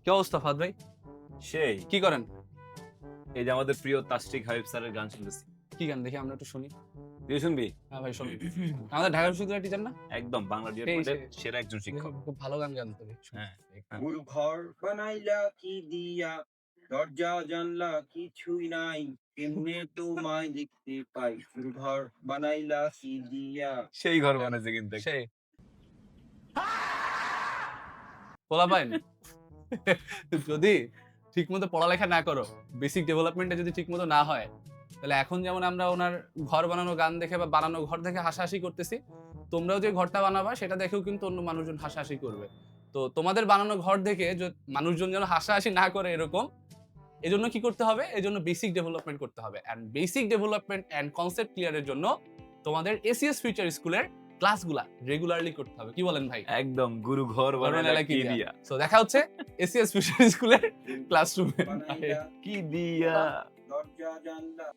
কি অবস্থা ফাদ ভাই? সেই কি করেন? এই যে আমাদের প্রিয় তাসরিক হাবিব স্যারের গান শুনতেছি। কি গান দেখি আমরা একটু শুনি। তুই শুনবি? হ্যাঁ ভাই শুনি। আমাদের ঢাকা বিশ্ববিদ্যালয়ের টিচার না? একদম বাংলা সেই, ডিপার্টমেন্টের সেই। সেরা একজন শিক্ষক। খুব ভালো গান গান তো। হ্যাঁ, হ্যাঁ। গুরু ঘর বানাইলা কি দিয়া, দরজা জানলা কিছুই নাই, কেমনে তোমায় দেখতে পাই, গুরু ঘর বানাইলা কি দিয়া। সেই ঘর বানাইছে কিন্তু। সেই। পোলা পাইন যদি ঠিকমতো পড়ালেখা না করো, বেসিক ডেভেলপমেন্টে যদি ঠিকমতো না হয়, তাহলে এখন যেমন আমরা ওনার ঘর বানানো গান দেখে বা বানানো ঘর দেখে হাসাহাসি করতেছি, তোমরাও যে ঘরটা বানাবা সেটা দেখেও কিন্তু অন্য মানুষজন হাসাহাসি করবে। তো তোমাদের বানানো ঘর দেখে মানুষজন যেন হাসাহাসি না করে এরকম, এজন্য কি করতে হবে? এজন্য বেসিক ডেভেলপমেন্ট করতে হবে। And basic development and concept ক্লিয়ারের জন্য তোমাদের এসিএস ফিউচার স্কুলের ক্লাসগুলা রেগুলারলি করতে হবে। কি বলেন ভাই? একদম গুরু ঘর বানাইলা কি দিয়া। সো দেখা হচ্ছে এসিএস ফিউচার স্কুলের ক্লাসরুমে। বানাইলা কি দিয়া। দরজা জানলা